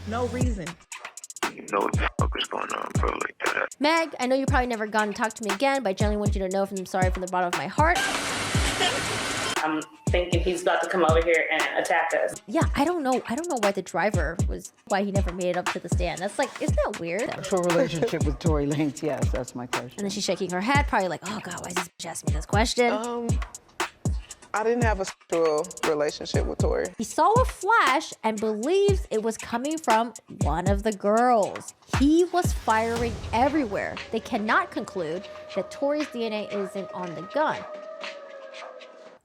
No reason. You know what the fuck is going on, bro, like that. Meg, I know you probably never gone to talk to me again, but I generally want you to know I'm sorry from the bottom of my heart. I'm thinking he's about to come over here and attack us. Yeah, I don't know why he never made it up to the stand. That's like, isn't that weird? For a relationship with Tory Lanez, yes, that's my question. And then she's shaking her head, probably like, oh God, why is this bitch asking me this question? I didn't have a sexual relationship with Tory. He saw a flash and believes it was coming from one of the girls. He was firing everywhere. They cannot conclude that Tory's DNA isn't on the gun.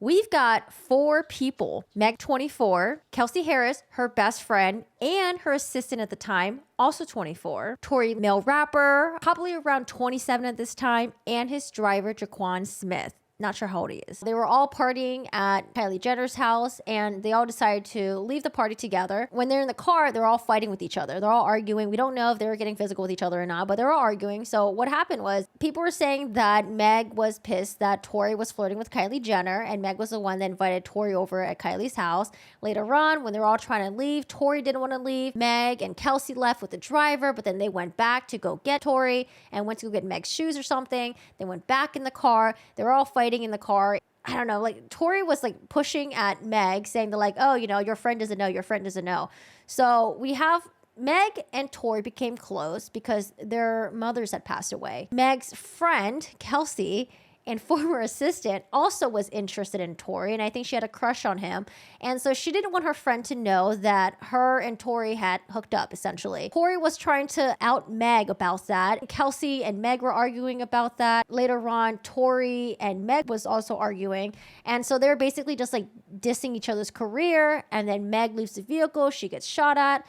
We've got 4 people. Meg, 24. Kelsey Harris, her best friend, and her assistant at the time, also 24. Tory, male rapper, probably around 27 at this time, and his driver, Jaquan Smith. Not sure how old he is. They were all partying at Kylie Jenner's house, and they all decided to leave the party together. When they're in the car, they're all fighting with each other. They're all arguing. We don't know if they were getting physical with each other or not, but they're all arguing. So what happened was people were saying that Meg was pissed that Tory was flirting with Kylie Jenner, and Meg was the one that invited Tory over at Kylie's house. Later on, when they were all trying to leave, Tory didn't want to leave. Meg and Kelsey left with the driver, but then they went back to go get Tory and went to go get Meg's shoes or something. They went back in the car. They were all fighting in the car. I don't know, like Tory was like pushing at Meg, saying that like, oh, you know, your friend doesn't know, your friend doesn't know. So we have Meg and Tory became close because their mothers had passed away. Meg's friend, Kelsey, and former assistant also was interested in Tory, and I think she had a crush on him. And so she didn't want her friend to know that her and Tory had hooked up, essentially. Tory was trying to out Meg about that. Kelsey and Meg were arguing about that. Later on, Tory and Meg was also arguing. And so they were basically just like dissing each other's career. And then Meg leaves the vehicle. She gets shot at.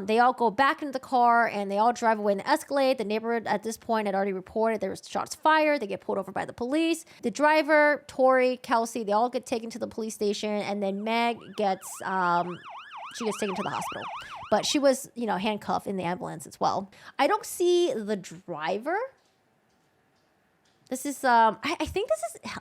They all go back into the car and they all drive away in the Escalade. The neighborhood at this point had already reported there was shots fired. They get pulled over by the police. The driver, Tory, Kelsey, they all get taken to the police station, and then Meg gets taken to the hospital. But she was, you know, handcuffed in the ambulance as well. I don't see the driver. This is I think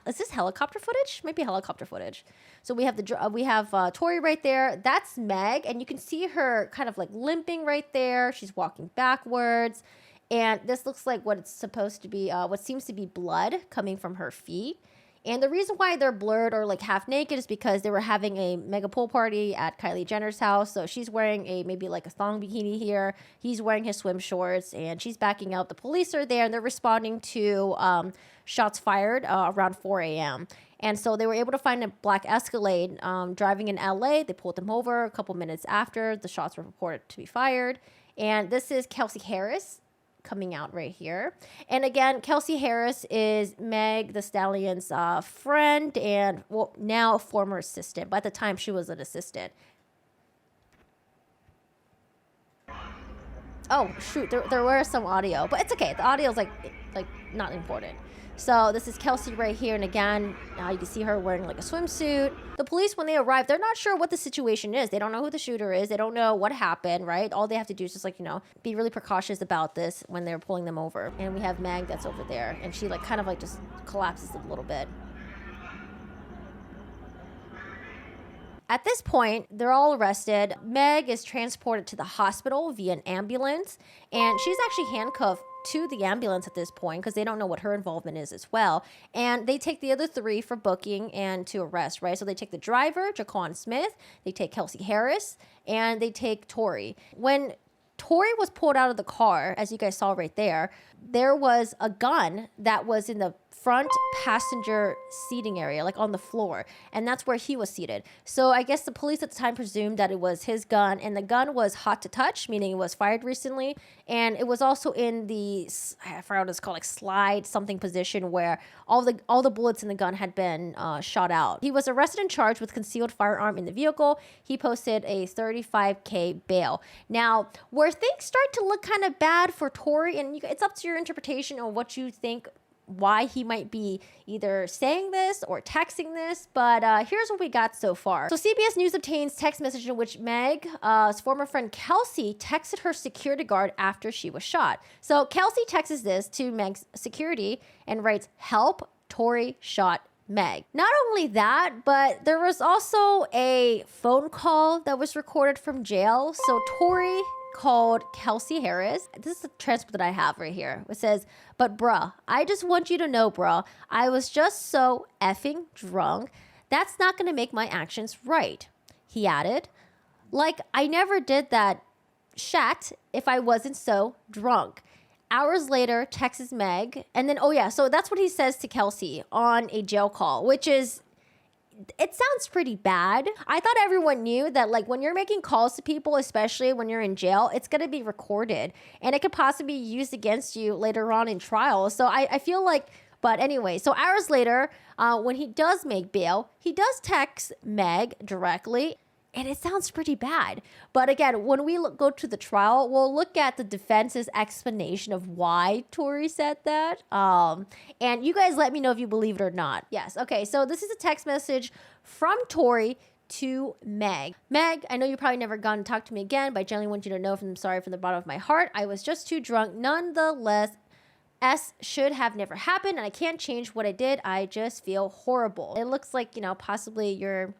is this helicopter footage? Might be helicopter footage. So we have Tory right there. That's Meg, and you can see her kind of like limping right there. She's walking backwards, and this looks like what it's supposed to be. What seems to be blood coming from her feet. And the reason why they're blurred or like half naked is because they were having a mega pool party at Kylie Jenner's house. So she's wearing maybe like a thong bikini here. He's wearing his swim shorts, and she's backing out. The police are there, and they're responding to shots fired around 4 a.m. And so they were able to find a black Escalade driving in LA. They pulled them over a couple minutes after the shots were reported to be fired. And this is Kelsey Harris coming out right here. And again, Kelsey Harris is Meg Thee Stallion's friend and, well, now a former assistant. But at the time, she was an assistant. Oh, shoot. There were some audio. But it's okay. The audio is like not important. So this is Kelsey right here. And again, you can see her wearing like a swimsuit. The police, when they arrive, they're not sure what the situation is. They don't know who the shooter is. They don't know what happened, right? All they have to do is just like, you know, be really precautious about this when they're pulling them over. And we have Meg that's over there. And she like kind of like just collapses a little bit. At this point, they're all arrested. Meg is transported to the hospital via an ambulance. And she's actually handcuffed to the ambulance at this point because they don't know what her involvement is as well. And they take the other 3 for booking and to arrest, right? So they take the driver, Jaquan Smith, they take Kelsey Harris, and they take Tory. When Tory was pulled out of the car, as you guys saw right there, there was a gun that was in the front passenger seating area, like on the floor. And that's where he was seated. So I guess the police at the time presumed that it was his gun, and the gun was hot to touch, meaning it was fired recently. And it was also in the, I forgot what it's called, like slide something position where all the bullets in the gun had been shot out. He was arrested and charged with concealed firearm in the vehicle. He posted a $35,000 bail. Now, where things start to look kind of bad for Tory, and it's up to your interpretation on what you think why he might be either saying this or texting this, but here's what we got so far. So CBS News obtains text message in which Meg's former friend Kelsey texted her security guard after she was shot. So Kelsey texts this to Meg's security and writes, "Help, Tory shot Meg. Not only that, but there was also a phone call that was recorded from jail. So Tory called Kelsey Harris. This is the transcript that I have right here. It says, "But bruh, I just want you to know, bruh, I was just so effing drunk. That's not gonna make my actions right." He added, "Like, I never did that shat if I wasn't so drunk." Hours later, texts Meg, and then, oh yeah, so that's what he says to Kelsey on a jail call, which is, it sounds pretty bad. I thought everyone knew that, like, when you're making calls to people, especially when you're in jail, it's going to be recorded and it could possibly be used against you later on in trial. So I feel like, but anyway, so hours later, when he does make bail, he does text Meg directly. And it sounds pretty bad. But again, when we go to the trial, we'll look at the defense's explanation of why Tory said that. And you guys let me know if you believe it or not. Yes, okay, so this is a text message from Tory to Meg. "Meg, I know you're probably never gonna talk to me again, but I genuinely want you to know I'm sorry from the bottom of my heart. I was just too drunk. Nonetheless, S should have never happened, and I can't change what I did. I just feel horrible." It looks like, you know, possibly you're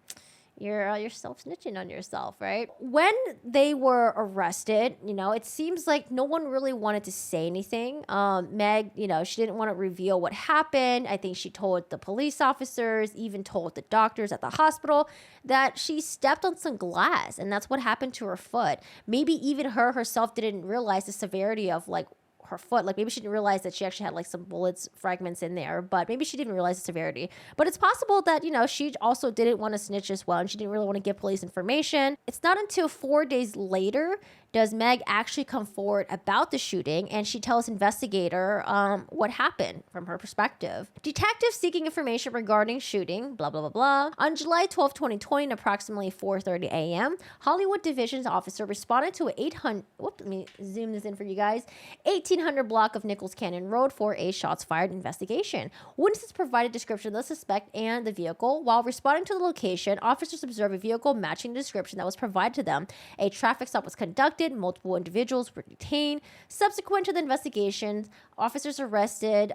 self-snitching on yourself, right? When they were arrested, you know, it seems like no one really wanted to say anything. Meg, you know, she didn't want to reveal what happened. I think she told the police officers, even told the doctors at the hospital that she stepped on some glass, and that's what happened to her foot. Maybe even herself didn't realize the severity of, like, her foot. Like, maybe she didn't realize that she actually had, like, some bullets fragments in there, but maybe she didn't realize the severity. But it's possible that, you know, she also didn't want to snitch as well, and she didn't really want to give police information. It's not until 4 days later does Meg actually come forward about the shooting, and she tells investigator what happened from her perspective. "Detectives seeking information regarding shooting, blah, blah, blah, blah. On July 12, 2020, at approximately 4:30 a.m., Hollywood Division's officer responded to a 800, let me zoom this in for you guys, 1800 block of Nichols Canyon Road for a shots fired investigation. Witnesses provided description of the suspect and the vehicle. While responding to the location, officers observed a vehicle matching the description that was provided to them. A traffic stop was conducted. Multiple individuals were detained. Subsequent to the investigation, officers arrested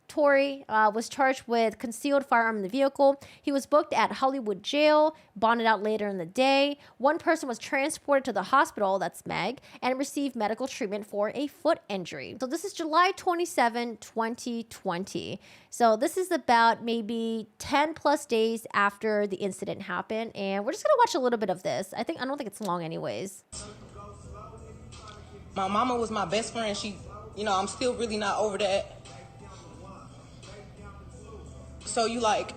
Tory was charged with concealed firearm in the vehicle. He was booked at Hollywood Jail, bonded out later in the day. One person was transported to the hospital, that's Meg, and received medical treatment for a foot injury. So this is July 27, 2020. So this is about maybe 10 plus days after the incident happened. And we're just going to watch a little bit of this. I don't think it's long anyways. My mama was my best friend. She, you know, I'm still really not over that. So you kind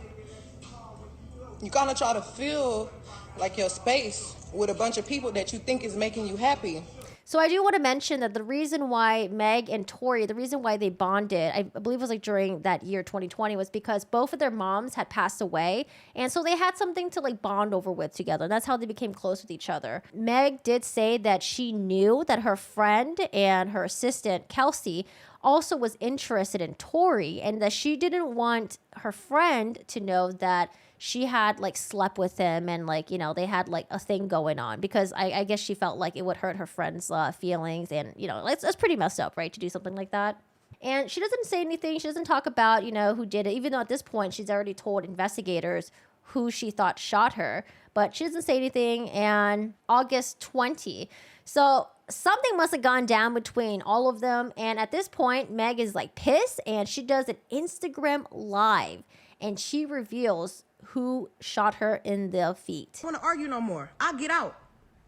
of try to fill like your space with a bunch of people that you think is making you happy. So I do want to mention that the reason why Meg and Tory, the reason why they bonded, I believe it was like during that year 2020, was because both of their moms had passed away. And so they had something to like bond over with together. And that's how they became close with each other. Meg did say that she knew that her friend and her assistant, Kelsey, also was interested in Tory, and that she didn't want her friend to know that she had like slept with him and like, you know, they had like a thing going on, because I guess she felt like it would hurt her friend's feelings, and, you know, that's pretty messed up, right, to do something like that. And she doesn't say anything. She doesn't talk about, you know, who did it, even though at this point she's already told investigators who she thought shot her, but she doesn't say anything. And August 20. So something must have gone down between all of them. And at this point, Meg is like pissed, and she does an Instagram live, and she reveals who shot her in the feet. I don't want to argue no more. I get out.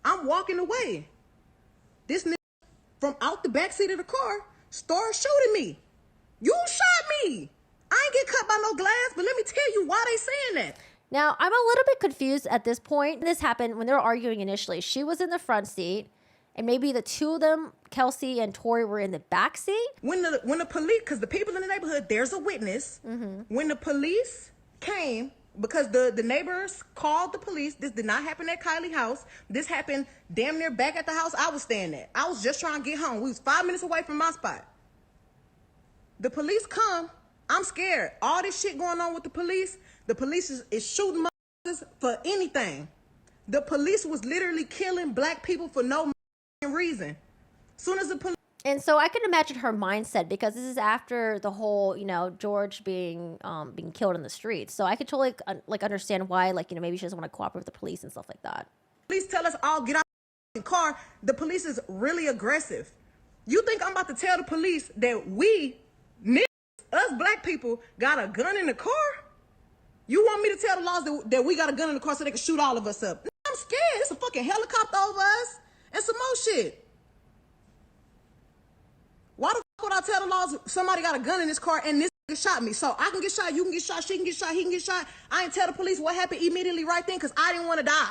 I'm walking away. This nigga from out the backseat of the car started shooting me. You shot me. I ain't get cut by no glass, but let me tell you why they saying that. Now, I'm a little bit confused at this point. This happened when they were arguing initially. She was in the front seat, and maybe the two of them, Kelsey and Tory, were in the back seat. When the police, because the people in the neighborhood, there's a witness. Mm-hmm. When the police came, because the neighbors called the police, this did not happen at Kylie's house. This happened damn near back at the house I was staying at. I was just trying to get home. We was 5 minutes away from my spot. The police come. I'm scared. All this shit going on with the police is shooting motherfuckers for anything. The police was literally killing black people for no reason. Soon as the police... And so I can imagine her mindset, because this is after the whole, George being killed in the streets. So I could totally like understand why, like, maybe she doesn't want to cooperate with the police and stuff like that. Police tell us all get out the car. The police is really aggressive. You think I'm about to tell the police that we, niggas, us black people, got a gun in the car? You want me to tell the laws that we got a gun in the car so they can shoot all of us up? I'm scared. It's a fucking helicopter over us and some more shit. Why the fuck would I tell the laws somebody got a gun in this car and this nigga shot me? So I can get shot, you can get shot, she can get shot, he can get shot. I ain't tell the police what happened immediately right then because I didn't want to die.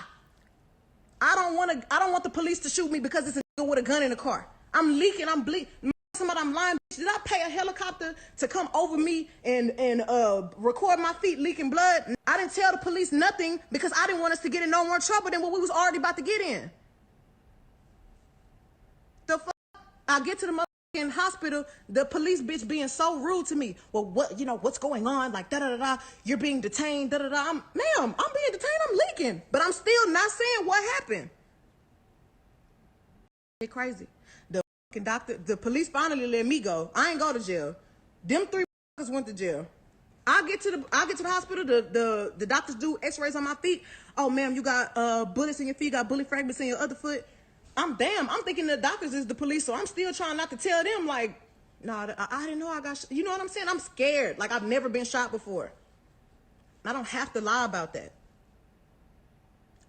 I don't want the police to shoot me because it's a nigga with a gun in the car. I'm leaking, I'm bleeding. Somebody, I'm lying. Did I pay a helicopter to come over me and record my feet leaking blood? I didn't tell the police nothing because I didn't want us to get in no more trouble than what we was already about to get in. The fuck? I get to the motherfucking hospital, the police bitch being so rude to me. Well, what's going on? Like, da-da-da-da, you're being detained, da-da-da. Ma'am, I'm being detained, I'm leaking. But I'm still not saying what happened. It's crazy. Doctor, the police finally let me go. I ain't go to jail. Them 3 went to jail. I get to the hospital. The doctors do X-rays on my feet. Oh, ma'am, you got bullets in your feet. You got bullet fragments in your other foot. I'm thinking the doctors is the police, so I'm still trying not to tell them like, no, I didn't know I got. You know what I'm saying? I'm scared. Like I've never been shot before. I don't have to lie about that.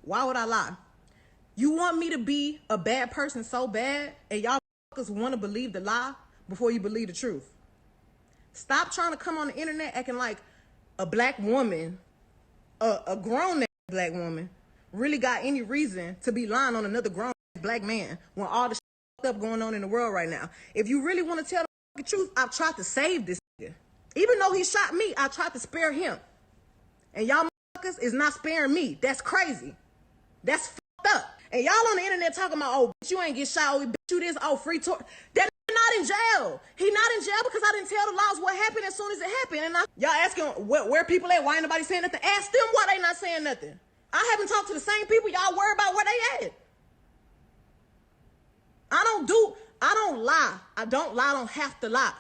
Why would I lie? You want me to be a bad person so bad, and y'all want to believe the lie before you believe the truth. Stop trying to come on the internet acting like a black woman, a grown black woman, really got any reason to be lying on another grown black man when all the stuff going on in the world right now. If you really want to tell the truth, I've tried to save this nigga. Even though he shot me, I tried to spare him. And y'all motherfuckers is not sparing me. That's crazy. That's fucked up. And y'all on the internet talking about, oh, bitch, you ain't get shot, oh, bitch, you this, oh, free tour. That not in jail. He not in jail because I didn't tell the laws what happened as soon as it happened. And y'all asking where people at, why ain't nobody saying nothing? Ask them why they not saying nothing. I haven't talked to the same people. Y'all worry about where they at. I don't lie. I don't have to lie.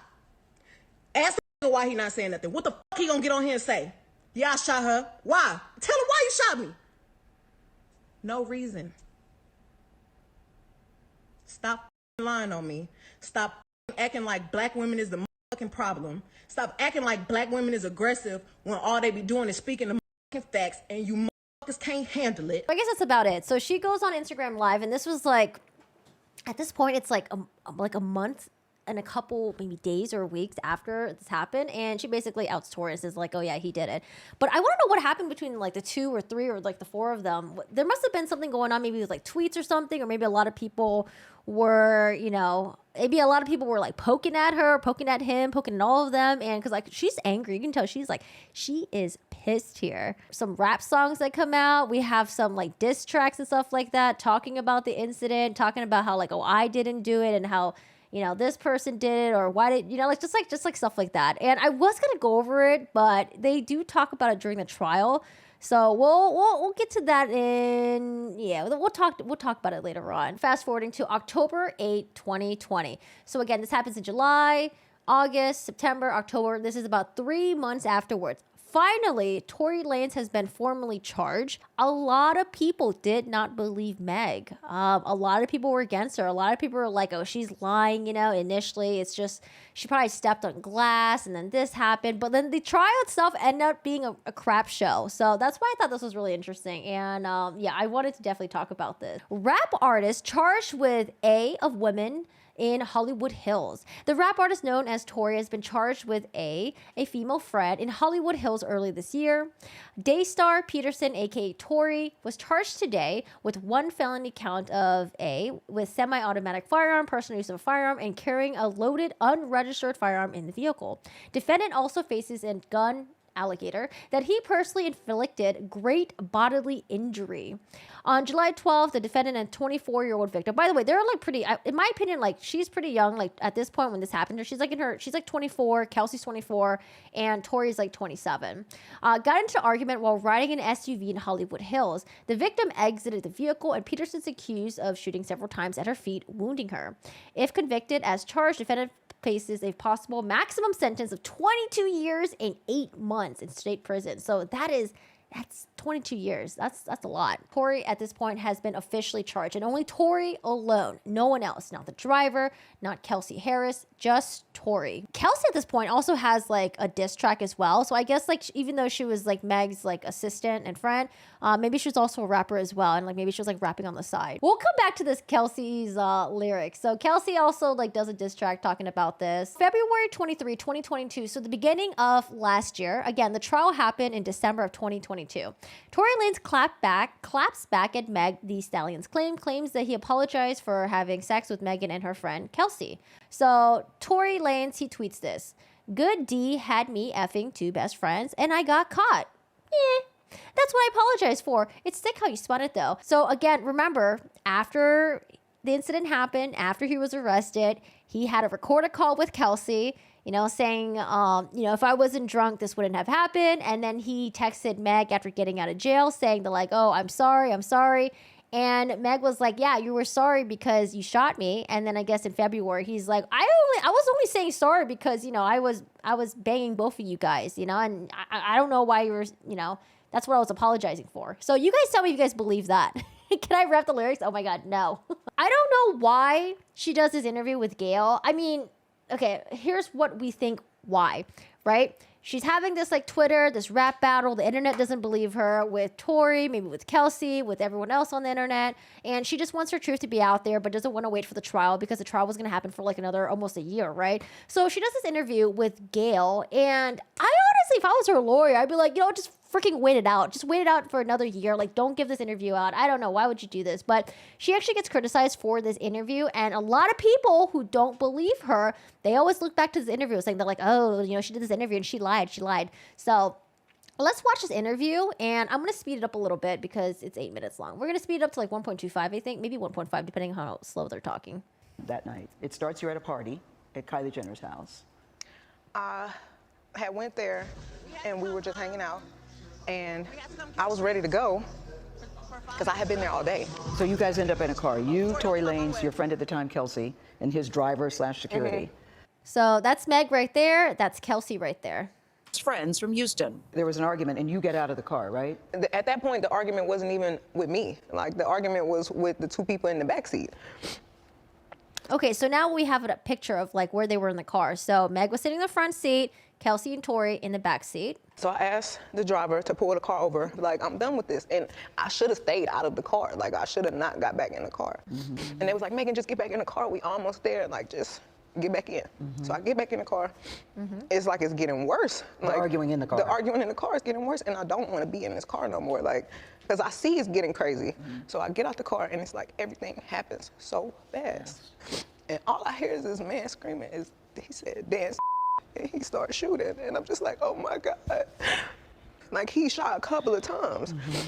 Ask him why he not saying nothing. What the fuck he gonna get on here and say? Yeah, I shot her. Why? Tell him why you shot me. No reason. Stop lying on me. Stop acting like black women is the motherfucking problem. Stop acting like black women is aggressive when all they be doing is speaking the motherfucking facts and you motherfuckers can't handle it. I guess that's about it. So she goes on Instagram Live, and this was like, at this point, it's like a month and a couple maybe days or weeks after this happened, and she basically outs Tory and says like, oh yeah, he did it. But I want to know what happened between like the 2 or 3 or like the 4 of them. There must have been something going on, maybe with like tweets or something, or maybe a lot of people were, like poking at her, poking at him, poking at all of them, and because like she's angry, you can tell she is pissed here. Some rap songs that come out, we have some like diss tracks and stuff like that, talking about the incident, talking about how like, oh, I didn't do it, and how, this person did it, or why did, just like stuff like that. And I was going to go over it, but they do talk about it during the trial. So we'll get to that we'll talk about it later on. Fast forwarding to October 8, 2020. So again, this happens in July, August, September, October. This is about 3 months afterwards. Finally, Tory Lanez has been formally charged. A lot of people did not believe Meg. A lot of people were against her. A lot of people were like, oh, she's lying, initially. It's just, she probably stepped on glass and then this happened. But then the trial itself ended up being a crap show. So that's why I thought this was really interesting. And I wanted to definitely talk about this. Rap artist charged with of women in Hollywood Hills. The rap artist known as Tory has been charged with a female friend in Hollywood Hills early this year. Daystar Peterson, aka Tory, was charged today with 1 felony count of with semi-automatic firearm, personal use of a firearm, and carrying a loaded, unregistered firearm in the vehicle. Defendant also faces a gun alligator, that he personally inflicted great bodily injury. On July 12th, the defendant and 24-year-old victim, by the way, they're like pretty, in my opinion, like she's pretty young, like at this point when this happened, she's like 24, Kelsey's 24, and Tory's like 27. Got into an argument while riding an SUV in Hollywood Hills. The victim exited the vehicle, and Peterson's accused of shooting several times at her feet, wounding her. If convicted as charged, defendant faces a possible maximum sentence of 22 years and 8 months in state prison. So that's 22 years. That's a lot. Tory at this point has been officially charged, and only Tory alone. No one else. Not the driver, not Kelsey Harris, just Tory. Kelsey at this point also has like a diss track as well. So I guess like even though she was like Meg's like assistant and friend, maybe she was also a rapper as well, and like maybe she was like rapping on the side. We'll come back to this Kelsey's lyrics. So Kelsey also like does a diss track talking about this. February 23, 2022. So the beginning of last year. Again, the trial happened in December of 2022. Tory Lanez claps back at Meg Thee Stallion's claims that he apologized for having sex with Megan and her friend Kelsey. So Tory Lanez, he tweets this: "Good D had me effing 2 best friends and I got caught. That's what I apologize for. It's sick how you spun it though." So again, remember, after the incident happened, after he was arrested, he had a recorded call with Kelsey, saying, if I wasn't drunk, this wouldn't have happened. And then he texted Meg after getting out of jail saying that like, "Oh, I'm sorry. And Meg was like, "Yeah, you were sorry because you shot me." And then I guess in February, he's like, I was only saying sorry because, I was banging both of you guys, and I don't know why you were, that's what I was apologizing for. So you guys tell me if you guys believe that. Can I rap the lyrics? Oh my God, no. I don't know why she does this interview with Gail. I mean, okay, here's what we think why, right? She's having this like Twitter, this rap battle. The internet doesn't believe her with Tory, maybe with Kelsey, with everyone else on the internet. And she just wants her truth to be out there, but doesn't want to wait for the trial because the trial was going to happen for like another almost a year, right? So she does this interview with Gail. And I honestly, if I was her lawyer, I'd be like, just freaking wait it out. Just wait it out for another year. Like, don't give this interview out. I don't know. Why would you do this? But she actually gets criticized for this interview. And a lot of people who don't believe her, they always look back to this interview saying they're like, oh, she did this interview and she lied. So let's watch this interview. And I'm going to speed it up a little bit because it's 8 minutes long. We're going to speed it up to like 1.25, I think. Maybe 1.5, depending on how slow they're talking. That night. It starts, you're at a party at Kylie Jenner's house. I had went there and we were just hanging out. And I was ready to go because I had been there all day. So you guys end up in a car. You, Tory Lanez, your friend at the time, Kelsey, and his driver/security. So that's Meg right there. That's Kelsey right there. Friends from Houston. There was an argument, and you get out of the car, right? At that point, the argument wasn't even with me. Like, the argument was with the 2 people in the backseat. Okay, so now we have a picture of like where they were in the car. So Meg was sitting in the front seat, Kelsey and Tory in the back seat. So I asked the driver to pull the car over, like, I'm done with this. And I should have stayed out of the car. Like, I should have not got back in the car. Mm-hmm. And they was like, Megan, just get back in the car. We almost there. Like, just get back in. Mm-hmm. So I get back in the car. Mm-hmm. It's like it's getting worse. Like, arguing in the car. The arguing in the car is getting worse. And I don't want to be in this car no more. Like, because I see it's getting crazy. Mm-hmm. So I get out the car and it's like everything happens so fast. Yes. And all I hear is this man screaming. He said, dance. And he started shooting. And I'm just like, oh my God. Like, he shot a couple of times. Mm-hmm.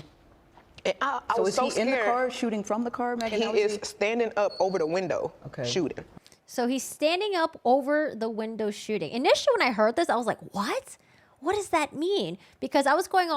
And I was so scared. In the car, shooting from the car, Megan? He is standing up over the window, shooting. So he's standing up over the window shooting. Initially, when I heard this, I was like, what? What does that mean? Because I was going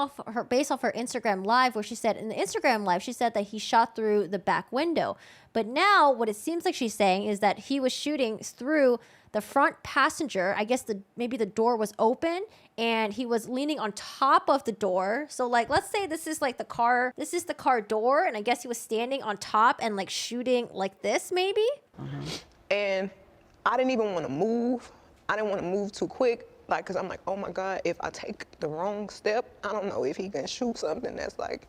based off her Instagram live, where she said, in the Instagram live, she said that he shot through the back window. But now what it seems like she's saying is that he was shooting through the front passenger. I guess maybe the door was open and he was leaning on top of the door. So like, let's say this is the car door. And I guess he was standing on top and like shooting like this maybe. Mm-hmm. And I didn't even want to move. I didn't want to move too quick. Like, cause I'm like, oh my God, if I take the wrong step, I don't know if he can shoot something that's like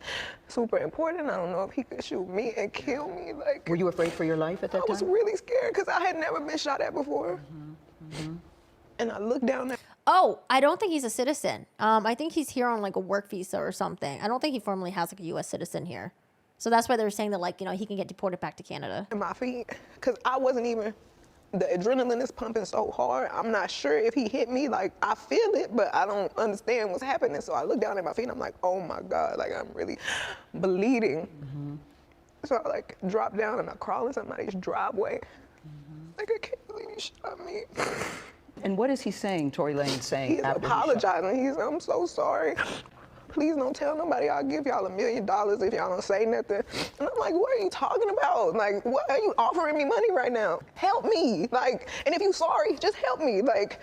super important. I don't know if he could shoot me and kill me. Like, were you afraid for your life at that time? I was really scared because I had never been shot at before. Mm-hmm. Mm-hmm. And I looked down there. Oh, I don't think he's a citizen. I think he's here on like a work visa or something. I don't think he formally has like a U.S. citizen here. So that's why they were saying that like, he can get deported back to Canada. And my feet, cause I wasn't even the adrenaline is pumping so hard. I'm not sure if he hit me. Like, I feel it, but I don't understand what's happening. So I look down at my feet and I'm like, oh my God, like I'm really bleeding. So I like drop down and I crawl in somebody's driveway. Like, I can't believe he shot me. And what is he saying, Tory Lanez saying? He's after apologizing. He's, I'm so sorry. Please don't tell nobody. I'll give y'all $1 million if y'all don't say nothing. And I'm like, what are you talking about? Like, what are you offering me money right now? Help me. Like, and if you're sorry, just help me. Like,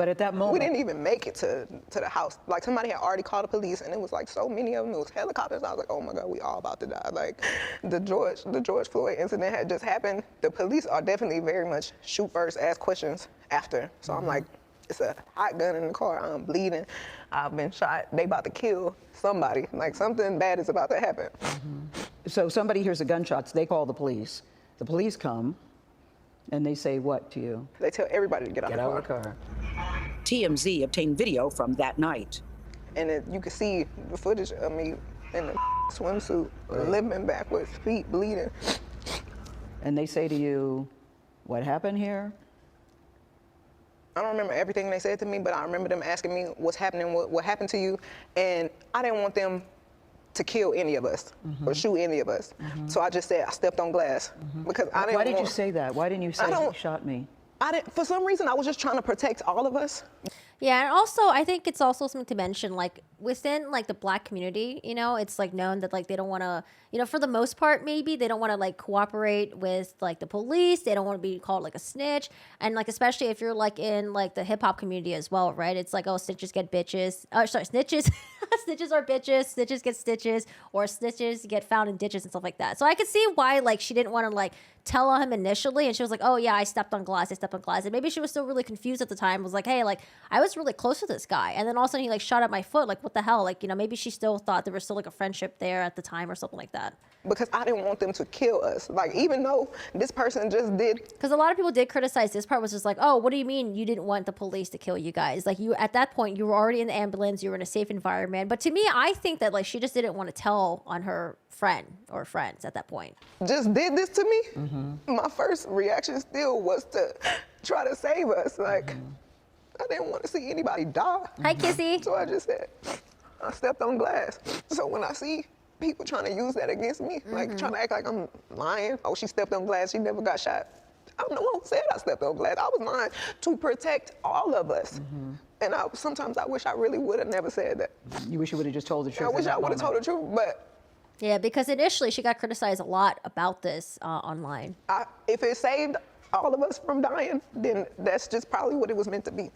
But at that moment, we didn't even make it to the house. Like, somebody had already called the police, and it was like so many of them. It was helicopters. I was like, oh my God, we all about to die. Like, the George Floyd incident had just happened. The police are definitely very much shoot first, ask questions after. So I'm like, it's a hot gun in the car. I'm bleeding. I've been shot. They about to kill somebody. Like, something bad is about to happen. so somebody hears the gunshots, they call the police. The police come, and they say what to you? They tell everybody to get out of the car. TMZ obtained video from that night. And you can see the footage of me in the swimsuit, limping backwards, feet bleeding. And they say to you, what happened here? I don't remember everything they said to me, but I remember them asking me what's happening, what happened to you, and I didn't want them to kill any of us or shoot any of us. So I just said I stepped on glass because I didn't. Why did you say that? Why didn't you say you shot me? I didn't. For some reason, I was just trying to protect all of us. Yeah, and also I think it's also something to mention, like within like the Black community, you know, it's like known that like they don't want to, you know, for the most part, maybe they don't want to like cooperate with like the police. They don't want to be called like a snitch, and like especially if you're like in like the hip hop community as well, right? It's like, oh, snitches get bitches. Oh, sorry, snitches, snitches are bitches. Snitches get stitches, or snitches get found in ditches and stuff like that. So I could see why like she didn't want to like tell on him initially, and she was like, oh yeah, I stepped on glass, and maybe she was still really confused at the time. Was like, hey, like I was really close to this guy, and then all of a sudden he like shot at my foot. Like, what the hell? Like, you know, maybe she still thought there was still like a friendship there at the time or something like that. Because I didn't want them to kill us. Like, even though this person just did. Because a lot of people did criticize this part, was just like, oh, what do you mean you didn't want the police to kill you guys? Like, you at that point you were already in the ambulance, you were in a safe environment. But to me, I think that like she just didn't want to tell on her friend or friends at that point. Just did this to me. My first reaction still was to try to save us. Like, I didn't want to see anybody die. Hi, Kissy. So I just said, I stepped on glass. So when I see people trying to use that against me, like trying to act like I'm lying, oh, she stepped on glass, she never got shot. I'm the one who said I stepped on glass. I was lying to protect all of us. And sometimes I wish I really would have never said that. You wish you would have just told the truth. I wish I would have told the truth, but. Yeah, because initially she got criticized a lot about this online. If it saved all of us from dying, then that's just probably what it was meant to be.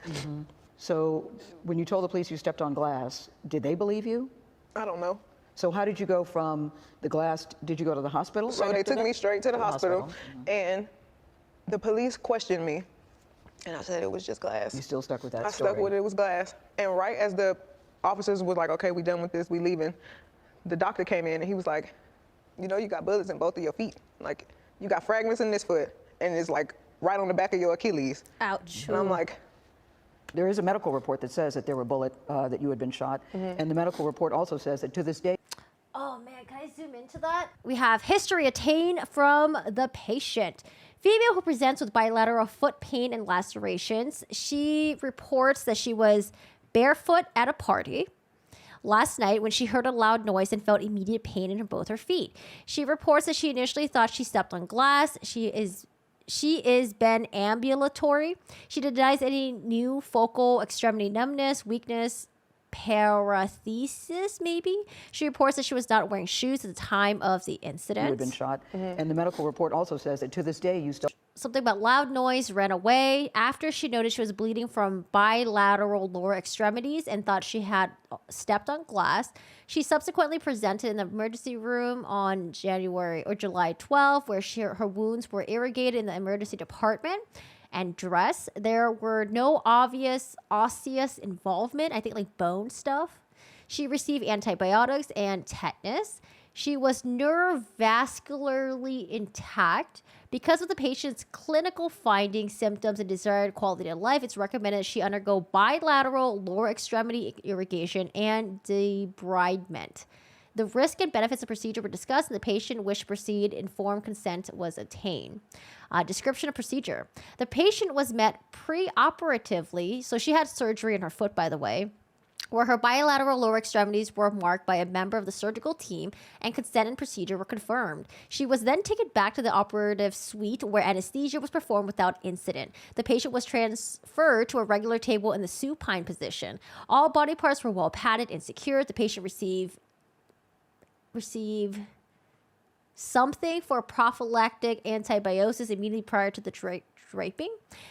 So when you told the police you stepped on glass, did they believe you? I don't know. So how did you go from the glass, did you go to the hospital? So they took me straight to the hospital, and the police questioned me, and I said it was just glass. You still stuck with that I story? stuck with it was glass. And right as the officers was like, okay, we done with this, we leaving, the doctor came in and he was like, you know, you got bullets in both of your feet. Like, you got fragments in this foot, and it's like right on the back of your Achilles. Ouch. And I'm like, there is a medical report that says that there were bullets, that you had been shot. And the medical report also says that to this day. Oh man, can I zoom into that? We have history attained from the patient. Female who presents with bilateral foot pain and lacerations. She reports that she was barefoot at a party last night when she heard a loud noise and felt immediate pain in both her feet. She reports that she initially thought she stepped on glass. She is been ambulatory. She denies any new focal extremity numbness, weakness, parathesis, maybe. She reports that she was not wearing shoes at the time of the incident. You had been shot. And the medical report also says that to this day you still. Something about loud noise, ran away after she noticed she was bleeding from bilateral lower extremities and thought she had stepped on glass. She subsequently presented in the emergency room on July 12, where her wounds were irrigated in the emergency department and dressed. There were no obvious osseous involvement, I think like bone stuff. She received antibiotics and tetanus. She was neurovascularly intact. Because of the patient's clinical findings, symptoms, and desired quality of life, it's recommended that she undergo bilateral lower extremity irrigation and debridement. The risk and benefits of procedure were discussed, and the patient wished to proceed. Informed consent was obtained. Description of procedure. The patient was met pre-operatively, so she had surgery in her foot, by the way, where her bilateral lower extremities were marked by a member of the surgical team, and consent and procedure were confirmed. She was then taken back to the operative suite where anesthesia was performed without incident. The patient was transferred to a regular table in the supine position. All body parts were well padded and secured. The patient received something for prophylactic antibiosis immediately prior to the draping.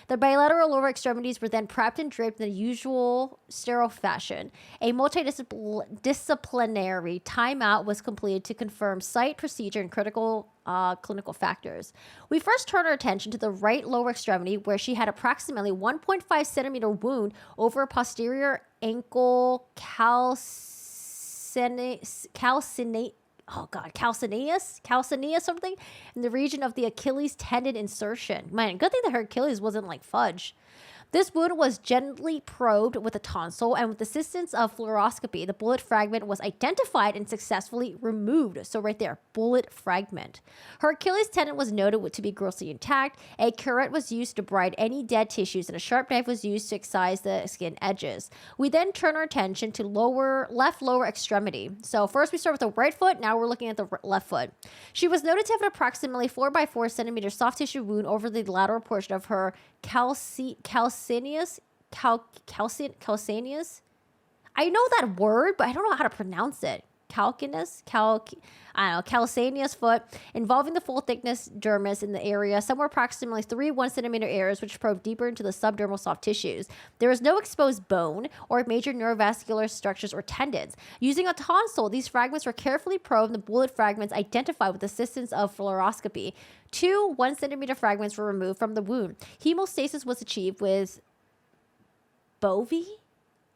The bilateral lower extremities were then prepped and draped in the usual sterile fashion. A multidisciplinary timeout was completed to confirm site, procedure, and critical clinical factors. We first turned our attention to the right lower extremity, where she had approximately 1.5 centimeter wound over a posterior ankle calcaneus something in the region of the Achilles tendon insertion. Man, good thing that her Achilles wasn't like fudge. This wound was gently probed with a tonsil, and with the assistance of fluoroscopy, the bullet fragment was identified and successfully removed. So right there, bullet fragment. Her Achilles tendon was noted to be grossly intact. A curette was used to debride any dead tissues, and a sharp knife was used to excise the skin edges. We then turn our attention to left lower extremity. So first we start with the right foot. Now we're looking at the left foot. She was noted to have an approximately 4 by 4 centimeter soft tissue wound over the lateral portion of her calcaneus. I know that word, but I don't know how to pronounce it. Calcaneus foot, involving the full thickness dermis in the area, somewhere approximately 3 1 centimeter areas, which probe deeper into the subdermal soft tissues. There is no exposed bone or major neurovascular structures or tendons. Using a tonsil, these fragments were carefully probed, and the bullet fragments identified with assistance of fluoroscopy. 2 1 centimeter fragments were removed from the wound. Hemostasis was achieved with Bovie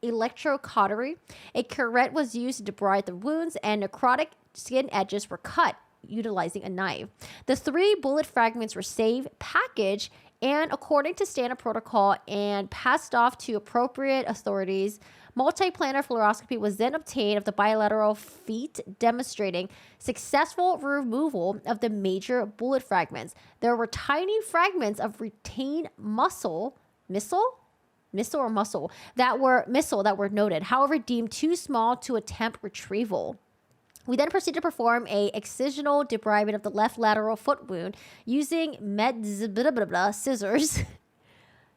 electrocautery. A curette was used to debride the wounds, and necrotic skin edges were cut utilizing a knife. The 3 bullet fragments were saved, packaged, and according to standard protocol, and passed off to appropriate authorities. Multiplanar fluoroscopy was then obtained of the bilateral feet, demonstrating successful removal of the major bullet fragments. There were tiny fragments of retained muscle that were noted, however deemed too small to attempt retrieval. We then proceeded to perform a excisional debridement of the left lateral foot wound using scissors.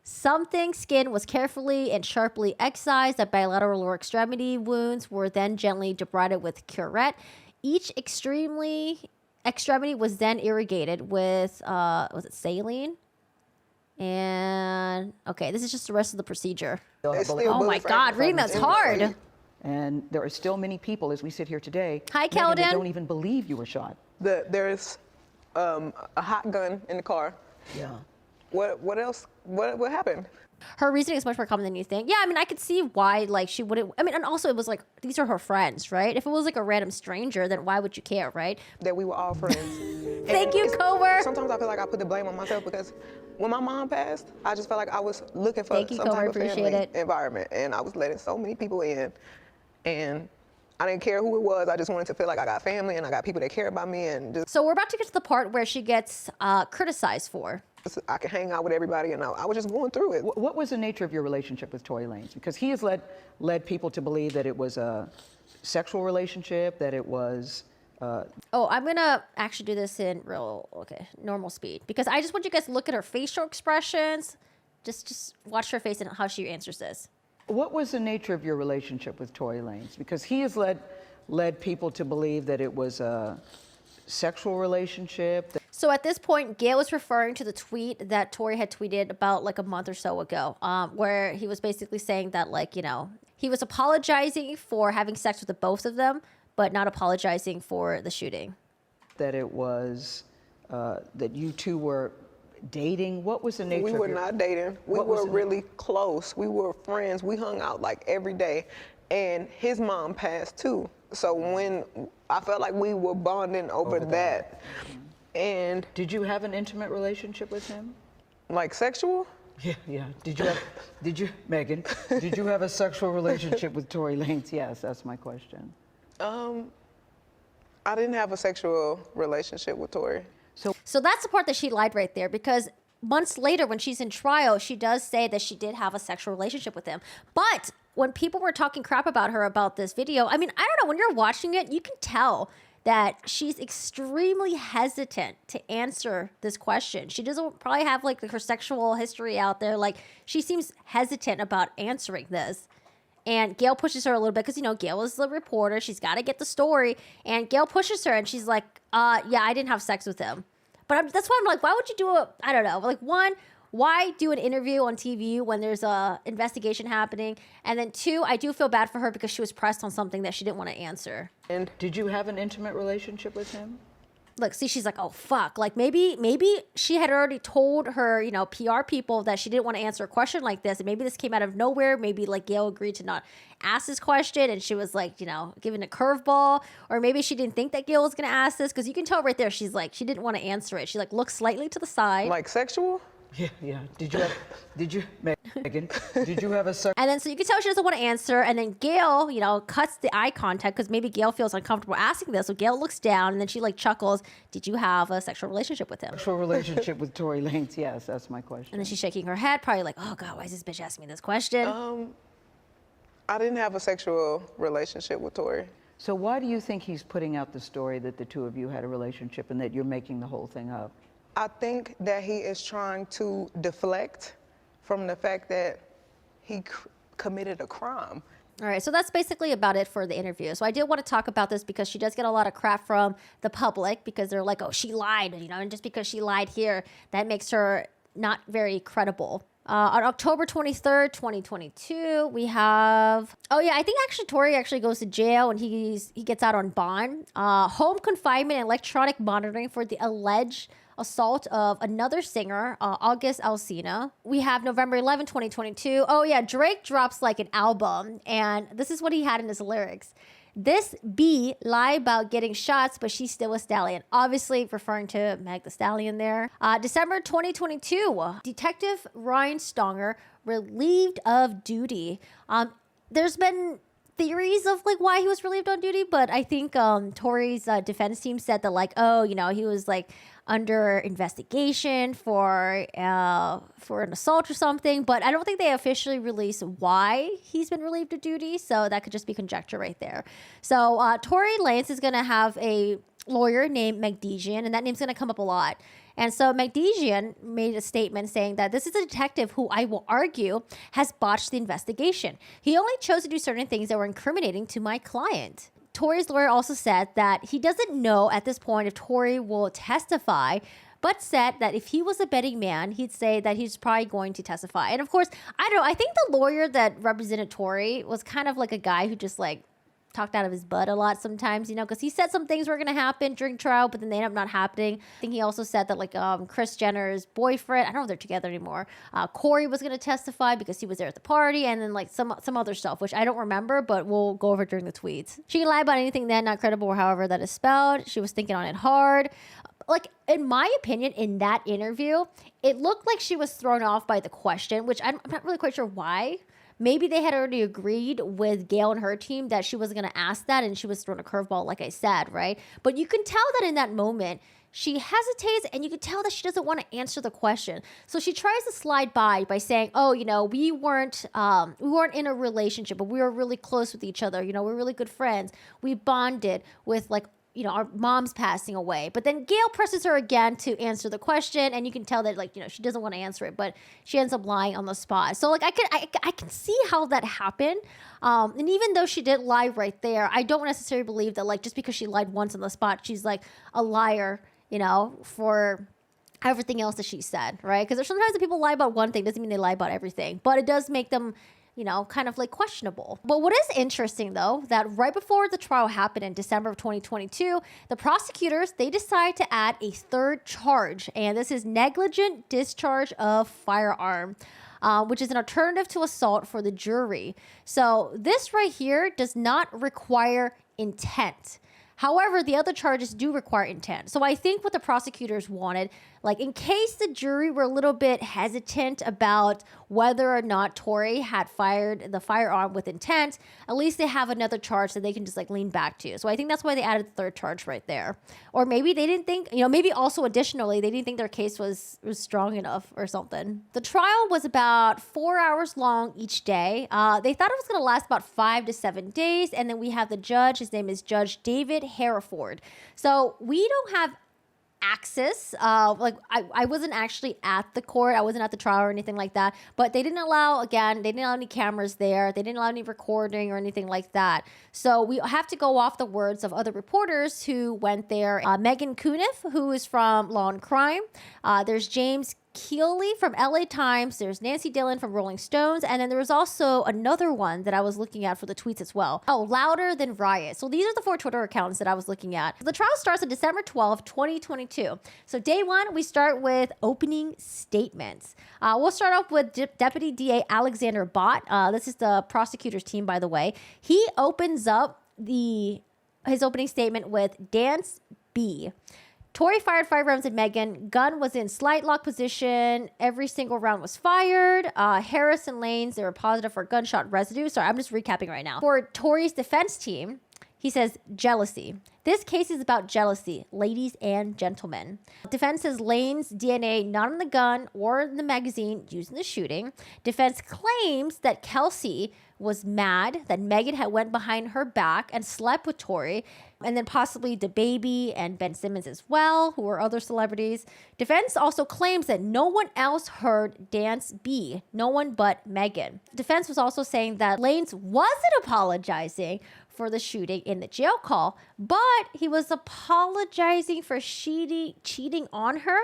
Something skin was carefully and sharply excised. The bilateral lower extremity wounds were then gently debrided with curette. Each extremity was then irrigated with was it saline? And okay, this is just the rest of the procedure. Oh my God, reading that's hard. And there are still many people, as we sit here today, Hi, Megan, Keldon, that don't even believe you were shot. There's a hot gun in the car. Yeah. What else? What happened? her reasoning is much more common than you think. Yeah, I mean, I could see why, like, she wouldn't. I mean, and also it was like, these are her friends, right? If it was like a random stranger, then why would you care, right? That we were all friends. Thank you, Cover. Sometimes I feel like I put the blame on myself because when my mom passed, I just felt like I was looking for some type of family environment, and I was letting so many people in, and I didn't care who it was. I just wanted to feel like I got family and I got people that care about me. And just, so we're about to get to the part where she gets criticized for. I could hang out with everybody, and I was just going through it. What was the nature of your relationship with Tory Lanez? Because he has led people to believe that it was a sexual relationship, that it was... Oh, I'm gonna actually do this in normal speed, because I just want you guys to look at her facial expressions. Just watch her face and how she answers this. What was the nature of your relationship with Tory Lanez? Because he has led people to believe that it was a sexual relationship. So at this point, Gail was referring to the tweet that Tory had tweeted about like a month or so ago, where he was basically saying that, like, you know, he was apologizing for having sex with the both of them, but not apologizing for the shooting. That it was, that you two were dating. What was the nature of We were not dating. We were really close. We were friends. We hung out like every day. And his mom passed too. So when I felt like we were bonding over that. And did you have an intimate relationship with him? Like sexual? Yeah. Megan, did you have a sexual relationship with Tory Lanez? Yes, that's my question. I didn't have a sexual relationship with Tory. So that's the part that she lied right there, because months later when she's in trial, she does say that she did have a sexual relationship with him. But when people were talking crap about her about this video, I mean, I don't know, when you're watching it, you can tell that she's extremely hesitant to answer this question. She doesn't probably have like her sexual history out there. Like, she seems hesitant about answering this. And Gail pushes her a little bit because, you know, Gail is the reporter. She's got to get the story. And Gail pushes her and she's like, yeah, I didn't have sex with him. But that's why I'm like, why would you do I don't know. Like, one, why do an interview on TV when there's a investigation happening? And then two, I do feel bad for her because she was pressed on something that she didn't want to answer. And did you have an intimate relationship with him? Look, see, she's like, oh, fuck. Like, maybe she had already told her, you know, PR people that she didn't want to answer a question like this. And maybe this came out of nowhere. Maybe, like, Gail agreed to not ask this question. And she was, like, you know, given a curveball. Or maybe she didn't think that Gail was going to ask this. Because you can tell right there, she's like, she didn't want to answer it. She, like, looked slightly to the side. Like sexual? Yeah. Megan, did you have a sex? And then so you can tell she doesn't want to answer. And then Gail, you know, cuts the eye contact because maybe Gail feels uncomfortable asking this. So Gail looks down and then she like chuckles. Did you have a sexual relationship with him? Sexual relationship with Tory Lanez? Yes, that's my question. And then she's shaking her head, probably like, oh God, why is this bitch asking me this question? I didn't have a sexual relationship with Tory. So why do you think he's putting out the story that the two of you had a relationship and that you're making the whole thing up? I think that he is trying to deflect from the fact that he committed a crime. All right, so that's basically about it for the interview. So I did want to talk about this because she does get a lot of crap from the public because they're like, oh, she lied, you know, and just because she lied here, that makes her not very credible. On October 23rd, 2022, we have, I think actually Tory actually goes to jail and he gets out on bond. Home confinement and electronic monitoring for the alleged assault of another singer, August Alsina. We have November 11, 2022. Oh yeah, Drake drops like an album and this is what he had in his lyrics. This B lie about getting shots, but she's still a stallion. Obviously referring to Meg the Stallion there. December 2022, Detective Ryan Stonger relieved of duty. There's been theories of like why he was relieved on duty, but I think Tory's defense team said that like, oh, you know, he was like under investigation for an assault or something, but I don't think they officially released why he's been relieved of duty, so that could just be conjecture right there. So Tory Lanez is going to have a lawyer named Magdesian, and that name's going to come up a lot. And so Magdesian made a statement saying that this is a detective who I will argue has botched the investigation. He only chose to do certain things that were incriminating to my client. Tory's lawyer also said that he doesn't know at this point if Tory will testify, but said that if he was a betting man, he'd say that he's probably going to testify. And of course, I don't know, I think the lawyer that represented Tory was kind of like a guy who just like talked out of his butt a lot sometimes, you know, because he said some things were going to happen during trial, but then they end up not happening. I think he also said that like Kris Jenner's boyfriend, I don't know if they're together anymore, Corey was going to testify because he was there at the party, and then like some other stuff, which I don't remember, but we'll go over during the tweets. She can lie about anything then, not credible, or however that is spelled. She was thinking on it hard. Like, in my opinion, in that interview, it looked like she was thrown off by the question, which I'm not really quite sure why. Maybe they had already agreed with Gail and her team that she wasn't going to ask that, and she was thrown a curveball, like I said, right? But you can tell that in that moment, she hesitates, and you can tell that she doesn't want to answer the question. So she tries to slide by saying, oh, you know, we weren't in a relationship, but we were really close with each other. You know, we're really good friends. We bonded with, like, you know, our mom's passing away. But then Gail presses her again to answer the question, and you can tell that, like, you know, she doesn't want to answer it, but she ends up lying on the spot. So, like, I can see how that happened. And even though she did lie right there, I don't necessarily believe that, like, just because she lied once on the spot, she's, like, a liar, you know, for everything else that she said, right? Because sometimes the people lie about one thing doesn't mean they lie about everything, but it does make them, you know, kind of like questionable. But what is interesting though, that right before the trial happened in December of 2022, the prosecutors, they decide to add a third charge, and this is negligent discharge of firearm, which is an alternative to assault for the jury. So this right here does not require intent. However, the other charges do require intent. So I think what the prosecutors wanted, like in case the jury were a little bit hesitant about whether or not Tory had fired the firearm with intent, at least they have another charge that they can just like lean back to. So I think that's why they added the third charge right there. Or maybe they didn't think, maybe also additionally, they didn't think their case was strong enough or something. The trial was about 4 hours long each day. They thought it was going to last about 5 to 7 days. And then we have the judge. His name is Judge David Hereford. So we don't have access. I wasn't actually at the court. I wasn't at the trial or anything like that. But they didn't allow any cameras there. They didn't allow any recording or anything like that. So we have to go off the words of other reporters who went there. Megan Cuniff, who is from Law and Crime. There's James Keeley from LA Times. There's Nancy Dillon from Rolling Stones. And then there was also another one that I was looking at for the tweets as well. Oh, Louder Than Riot. So these are the 4 Twitter accounts that I was looking at. The trial starts on December 12th, 2022. So day one, we start with opening statements. We'll start off with Deputy DA Alexander Bott. This is the prosecutor's team, by the way. He opens up his opening statement with Dance B. Tory fired 5 rounds at Megan. Gun was in slight lock position. Every single round was fired. Harris and Lanez, they were positive for gunshot residue. Sorry, I'm just recapping right now. For Tory's defense team, he says, jealousy. This case is about jealousy, ladies and gentlemen. Defense says Lanez's DNA not on the gun or in the magazine used in the shooting. Defense claims that Kelsey was mad that Megan had went behind her back and slept with Tory, and then possibly DaBaby and Ben Simmons as well, who were other celebrities. Defense also claims that no one else heard Dance B, no one but Megan. Defense was also saying that Lanez wasn't apologizing for the shooting in the jail call, but he was apologizing for cheating on her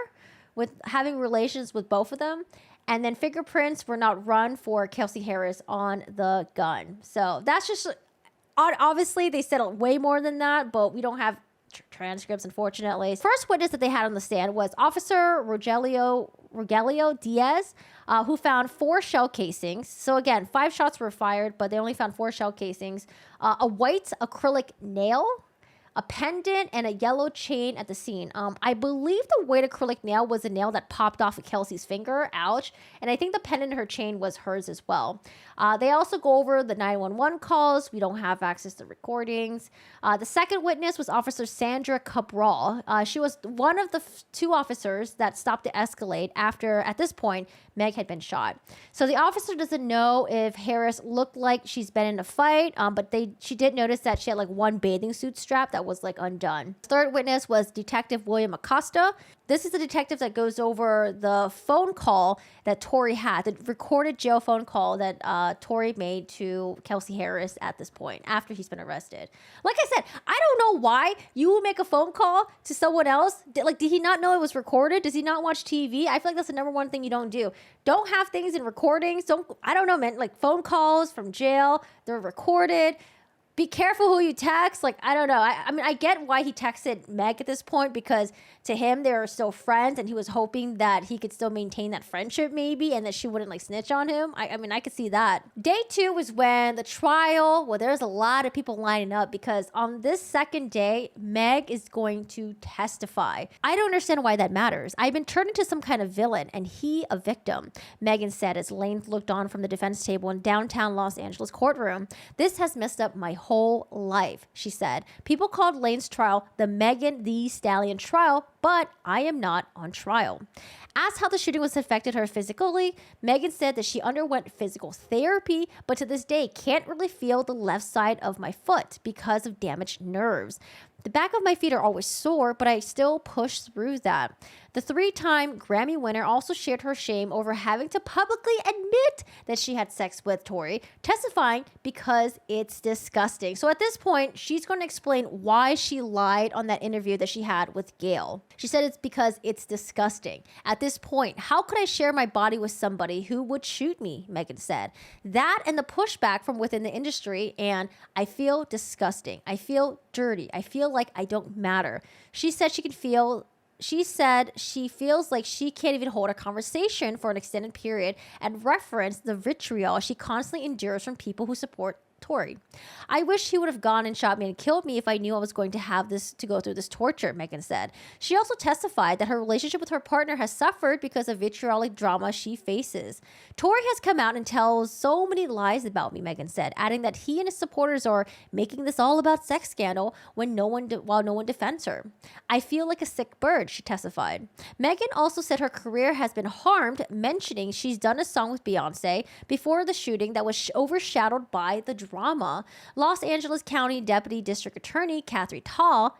with having relations with both of them. And then fingerprints were not run for Kelsey Harris on the gun. So that's just, obviously they said way more than that, but we don't have transcripts, unfortunately. First witness that they had on the stand was Officer Rogelio Diaz, who found 4 shell casings. So again, 5 shots were fired, but they only found 4 shell casings. A white acrylic nail, a pendant, and a yellow chain at the scene. I believe the white acrylic nail was a nail that popped off of Kelsey's finger. Ouch. And I think the pendant in her chain was hers as well. They also go over the 911 calls. We don't have access to recordings. The second witness was Officer Sandra Cabral. She was one of the 2 officers that stopped to escalate after, at this point, Meg had been shot. So the officer doesn't know if Harris looked like she's been in a fight, but she did notice that she had like one bathing suit strap that was like undone. Third witness was Detective William Acosta. This is the detective that goes over the phone call that Tory had, the recorded jail phone call that Tory made to Kelsey Harris at this point, after he's been arrested. Like I said, I don't know why you would make a phone call to someone else. Did he not know it was recorded? Does he not watch TV? I feel like that's the number one thing you don't do. Don't have things in recordings. I don't know, man. Like phone calls from jail, they're recorded. Be careful who you text. Like, I don't know. I mean, I get why he texted Meg at this point, because to him, they were still friends and he was hoping that he could still maintain that friendship maybe and that she wouldn't like snitch on him. I mean, I could see that. Day 2 was when the trial, well, there's a lot of people lining up because on this second day, Meg is going to testify. I don't understand why that matters. I've been turned into some kind of villain and he a victim, Megan said as Lanez looked on from the defense table in downtown Los Angeles courtroom. This has messed up my whole life, she said. People called Lanez's trial the Megan Thee Stallion trial, but I am not on trial. Asked how the shooting was affected her physically, Megan said that she underwent physical therapy, but to this day can't really feel the left side of my foot because of damaged nerves. The back of my feet are always sore, but I still push through that. The 3-time Grammy winner also shared her shame over having to publicly admit that she had sex with Tory, testifying because it's disgusting. So at this point, she's going to explain why she lied on that interview that she had with Gayle. She said it's because it's disgusting. At this point, how could I share my body with somebody who would shoot me, Megan said. That and the pushback from within the industry, and I feel disgusting. I feel dirty. I feel like I don't matter. She said she feels like she can't even hold a conversation for an extended period and referenced the vitriol she constantly endures from people who support Tory. I wish he would have gone and shot me and killed me if I knew I was going to have to go through this torture, Megan said. She also testified that her relationship with her partner has suffered because of vitriolic drama she faces. Tory has come out and tells so many lies about me, Megan said, adding that he and his supporters are making this all about sex scandal while no one defends her. I feel like a sick bird, she testified. Megan also said her career has been harmed, mentioning she's done a song with Beyonce before the shooting that was overshadowed by the drama. Los Angeles County Deputy District Attorney Kathy Tall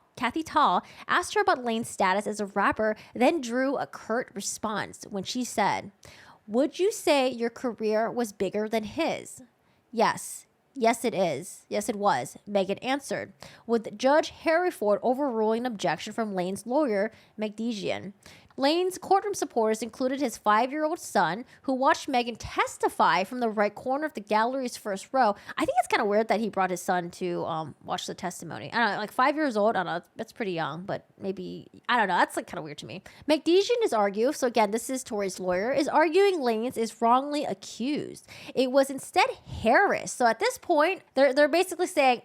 asked her about Lane's status as a rapper, then drew a curt response when she said, "Would you say your career was bigger than his?" Yes. Yes, it is. Yes, it was, Megan answered, with Judge Harry Ford overruling an objection from Lane's lawyer, McDejian. Lane's courtroom supporters included his 5-year-old son, who watched Megan testify from the right corner of the gallery's first row. I think it's kind of weird that he brought his son to watch the testimony. I don't know, like 5 years old, I don't know, that's pretty young, but maybe, I don't know, that's like kind of weird to me. McDejian is arguing, so again, this is Tory's lawyer, is arguing Lane's is wrongly accused. It was instead Harris. So at this point, they're basically saying,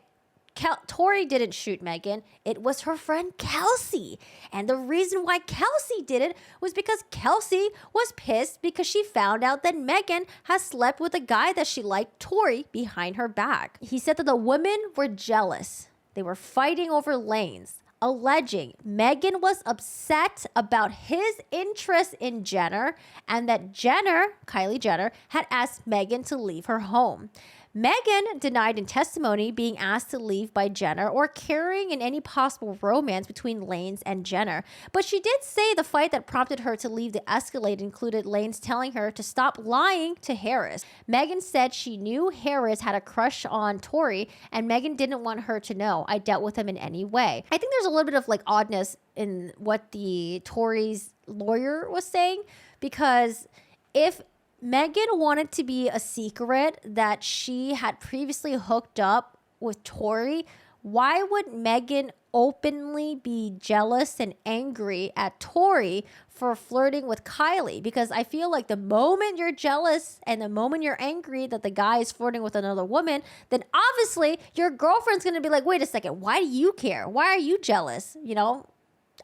Tory didn't shoot Megan. It was her friend Kelsey. And the reason why Kelsey did it was because Kelsey was pissed because she found out that Megan has slept with a guy that she liked, Tory, behind her back. He said that the women were jealous. They were fighting over lanes, alleging Megan was upset about his interest in Jenner and that Kylie Jenner, had asked Megan to leave her home. Megan denied in testimony being asked to leave by Jenner or carrying in any possible romance between Lanez and Jenner. But she did say the fight that prompted her to leave the Escalade included Lanez telling her to stop lying to Harris. Megan said she knew Harris had a crush on Tory and Megan didn't want her to know. I dealt with him in any way. I think there's a little bit of like oddness in what the Tory's lawyer was saying, because if Megan wanted to be a secret that she had previously hooked up with Tory, why would Megan openly be jealous and angry at Tory for flirting with Kylie? Because I feel like the moment you're jealous and the moment you're angry that the guy is flirting with another woman, then obviously your girlfriend's going to be like, wait a second, why do you care? Why are you jealous? You know,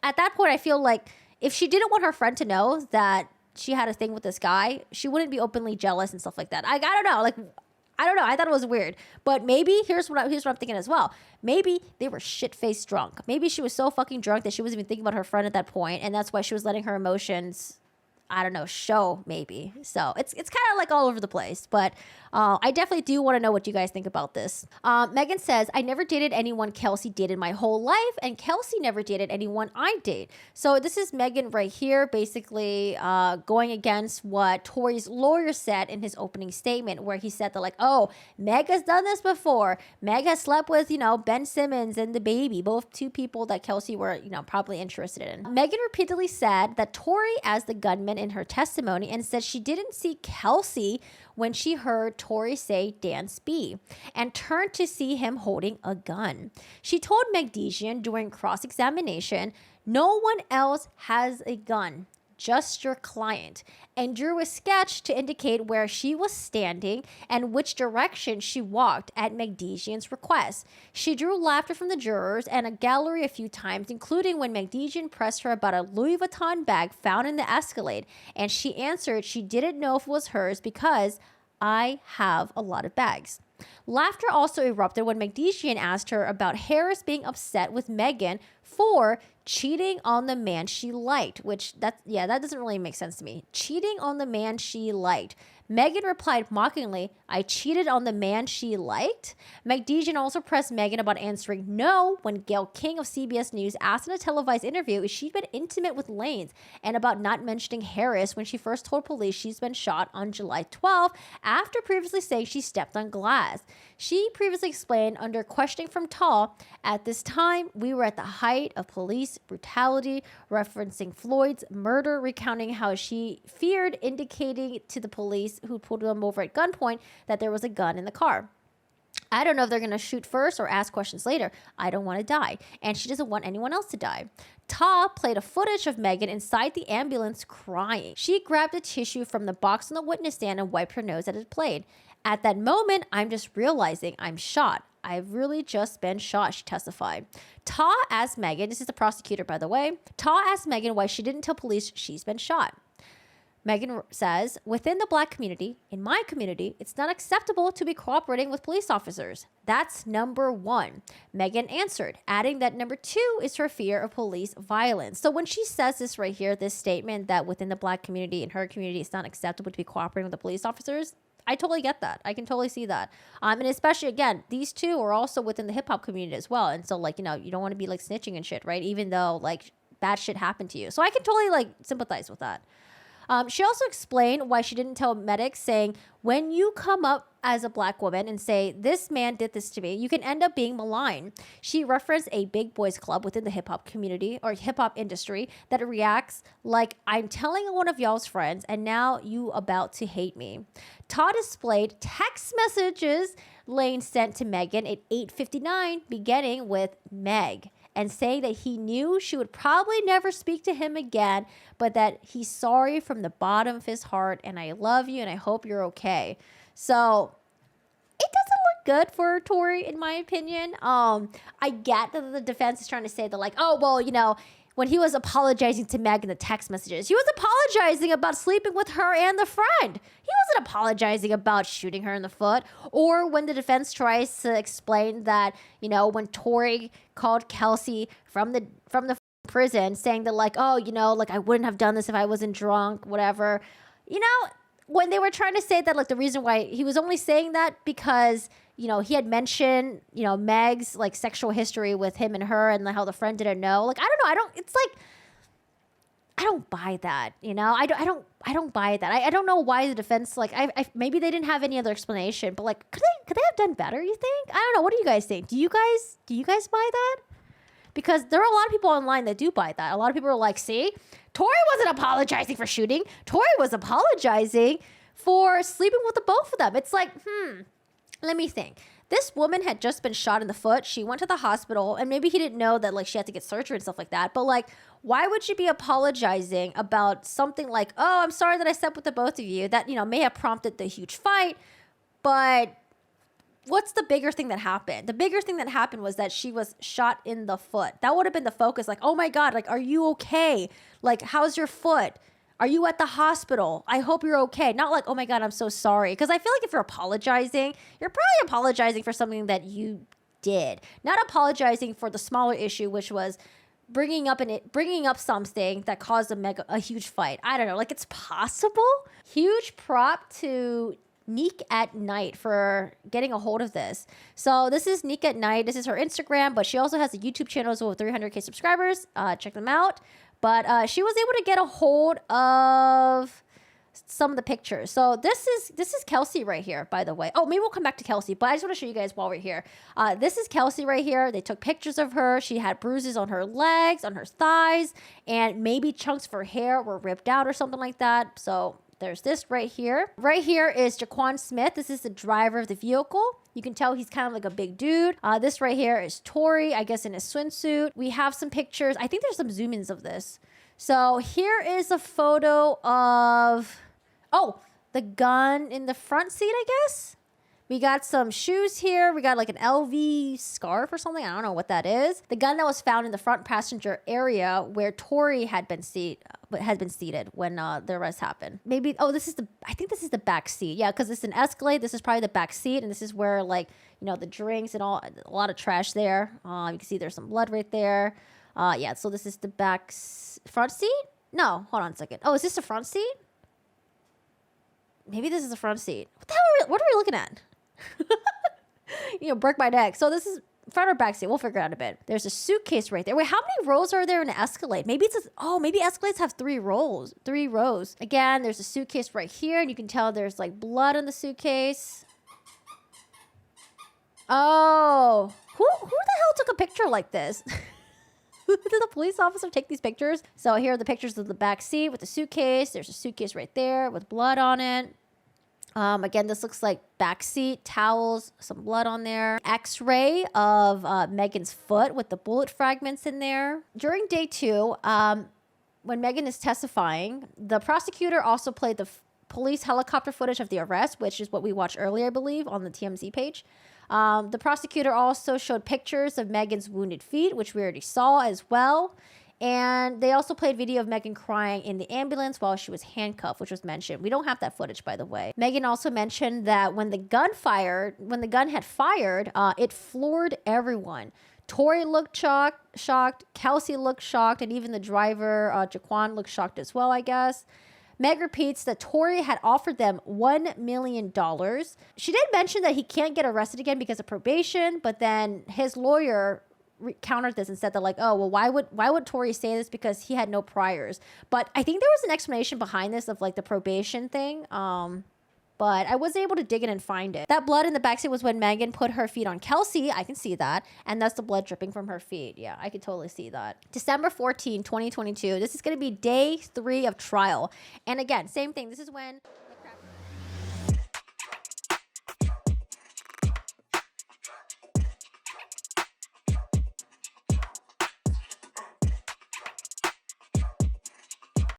at that point, I feel like if she didn't want her friend to know that she had a thing with this guy, she wouldn't be openly jealous and stuff like that. I don't know. Like, I don't know. I thought it was weird. But maybe, here's what I'm thinking as well. Maybe they were shit-faced drunk. Maybe she was so fucking drunk that she wasn't even thinking about her friend at that point, and that's why she was letting her emotions, I don't know, show maybe. So it's kind of like all over the place. But I definitely do want to know what you guys think about this. Megan says, I never dated anyone Kelsey dated my whole life, and Kelsey never dated anyone I date. So this is Megan right here, basically going against what Tory's lawyer said in his opening statement, where he said that like, oh, Meg has done this before. Meg has slept with, Ben Simmons and the baby, both two people that Kelsey were, probably interested in. Megan repeatedly said that Tory as the gunman in her testimony and said she didn't see Kelsey when she heard Tory say dance B and turned to see him holding a gun. She told McDejian during cross-examination, no one else has a gun, just your client, and drew a sketch to indicate where she was standing and which direction she walked at McDejian's request. She drew laughter from the jurors and a gallery a few times, including when McDejian pressed her about a Louis Vuitton bag found in the Escalade, and she answered she didn't know if it was hers because I have a lot of bags. Laughter also erupted when McDejian asked her about Harris being upset with Megan for cheating on the man she liked, which that doesn't really make sense to me. Cheating on the man she liked. Megan replied mockingly, I cheated on the man she liked? McDejian also pressed Megan about answering no when Gayle King of CBS News asked in a televised interview if she'd been intimate with Lanez and about not mentioning Harris when she first told police she's been shot on July 12th after previously saying she stepped on glass. She previously explained under questioning from Tall, at this time, we were at the height of police brutality, referencing Floyd's murder, recounting how she feared indicating to the police who pulled them over at gunpoint that there was a gun in the car. I don't know if they're going to shoot first or ask questions later. I don't want to die. And she doesn't want anyone else to die. Ta played a footage of Megan inside the ambulance crying. She grabbed a tissue from the box on the witness stand and wiped her nose as it played. At that moment, I'm just realizing I'm shot. I've really just been shot, she testified. Ta asked Megan, this is the prosecutor, by the way. Ta asked Megan why she didn't tell police she's been shot. Megan says, within the Black community, in my community, it's not acceptable to be cooperating with police officers. That's number one. Megan answered, adding that number two is her fear of police violence. So when she says this right here, this statement that within the Black community, in her community, it's not acceptable to be cooperating with the police officers, I totally get that. I can totally see that. And especially, again, these two are also within the hip hop community as well. And so, like, you know, you don't want to be like snitching and shit, right? Even though like bad shit happened to you. So I can totally like sympathize with that. She also explained why she didn't tell medics, saying, when you come up as a Black woman and say, this man did this to me, you can end up being maligned. She referenced a big boys club within the hip hop community or hip hop industry that reacts like, I'm telling one of y'all's friends and now you about to hate me. Todd displayed text messages Lane sent to Megan at 8:59, beginning with Meg, and saying that he knew she would probably never speak to him again, but that he's sorry from the bottom of his heart, and I love you, and I hope you're okay. So it doesn't look good for Tory, in my opinion. I get that the defense is trying to say that, like, oh, well, you know, when he was apologizing to Meg in the text messages, he was apologizing about sleeping with her and the friend. He wasn't apologizing about shooting her in the foot. Or when the defense tries to explain that, you know, when Tory called Kelsey from the prison saying that, like, oh, you know, like, I wouldn't have done this if I wasn't drunk, whatever. You know, when they were trying to say that, like, the reason why he was only saying that because, you know, he had mentioned, you know, Meg's like sexual history with him and her, and how the friend didn't know. Like, I don't know. It's like, I don't buy that. You know, I don't buy that. I don't know why the defense, like, maybe they didn't have any other explanation, but like, could they have done better? You think? I don't know. What do you guys think? Do you guys buy that? Because there are a lot of people online that do buy that. A lot of people are like, see, Tory wasn't apologizing for shooting. Tory was apologizing for sleeping with the both of them. It's like, let me think. This woman had just been shot in the foot. She went to the hospital, and maybe he didn't know that, like, she had to get surgery and stuff like that. But, like, why would she be apologizing about something like, oh, I'm sorry that I slept with the both of you, that, you know, may have prompted the huge fight, but what's the bigger thing that happened? The bigger thing that happened was that she was shot in the foot. That would have been the focus. Like, oh my God, like, are you okay? Like, how's your foot? Are you at the hospital? I hope you're okay. Not like, oh my God, I'm so sorry. Because I feel like if you're apologizing, you're probably apologizing for something that you did. Not apologizing for the smaller issue, which was bringing up something that caused a huge fight. I don't know. Like, it's possible. Huge prop to Neek at Night for getting a hold of this. So this is Neek at Night. This is her Instagram, but she also has a YouTube channel as well with 300K subscribers. Check them out. But she was able to get a hold of some of the pictures. So this is Kelsey right here, by the way. Oh, maybe we'll come back to Kelsey, but I just want to show you guys while we're here. This is Kelsey right here. They took pictures of her. She had bruises on her legs, on her thighs, and maybe chunks of her hair were ripped out or something like that. So there's this right here. Right here is Jaquan Smith. This is the driver of the vehicle. You can tell he's kind of like a big dude. This right here is Tory, I guess in his swimsuit. We have some pictures. I think there's some zoom-ins of this. So here is a photo of, oh, the gun in the front seat, I guess. We got some shoes here. We got like an LV scarf or something. I don't know what that is. The gun that was found in the front passenger area where Tory had been seated when the arrest happened. Maybe, oh, I think this is the back seat. Yeah, because it's an Escalade. This is probably the back seat. And this is where, like, you know, the drinks and all, a lot of trash there. You can see there's some blood right there. Yeah, so this is the front seat? No, hold on a second. Oh, is this the front seat? Maybe this is the front seat. What the hell what are we looking at? You know, break my neck. So this is front or back seat. We'll figure it out in a bit. There's a suitcase right there. Wait, how many rows are there in an Escalade? Maybe maybe Escalades have 3 rows. Again, there's a suitcase right here, and you can tell there's like blood on the suitcase. Oh, who the hell took a picture like this? Did the police officer take these pictures? So here are the pictures of the back seat with the suitcase. There's a suitcase right there with blood on it. Again, this looks like back seat, towels, some blood on there. X-ray of Megan's foot with the bullet fragments in there. During day 2, when Megan is testifying, the prosecutor also played the police helicopter footage of the arrest, which is what we watched earlier, I believe, on the TMZ page. The prosecutor also showed pictures of Megan's wounded feet, which we already saw as well. And they also played video of Megan crying in the ambulance while she was handcuffed, which was mentioned. We don't have that footage, by the way. Megan also mentioned that when the gun had fired, it floored everyone. Tory looked shocked. Kelsey looked shocked. And even the driver, Jaquan, looked shocked as well, I guess. Meg repeats that Tory had offered them $1 million. She did mention that he can't get arrested again because of probation, but then his lawyer countered this and said that, like, oh, well, why would Tory say this, because he had no priors. But I think there was an explanation behind this of like the probation thing. But I wasn't able to dig in and find it. That blood in the backseat was when Megan put her feet on Kelsey. I can see that. And that's the blood dripping from her feet. Yeah, I could totally see that. December 14, 2022. This is going to be day 3 of trial. And again, same thing. This is when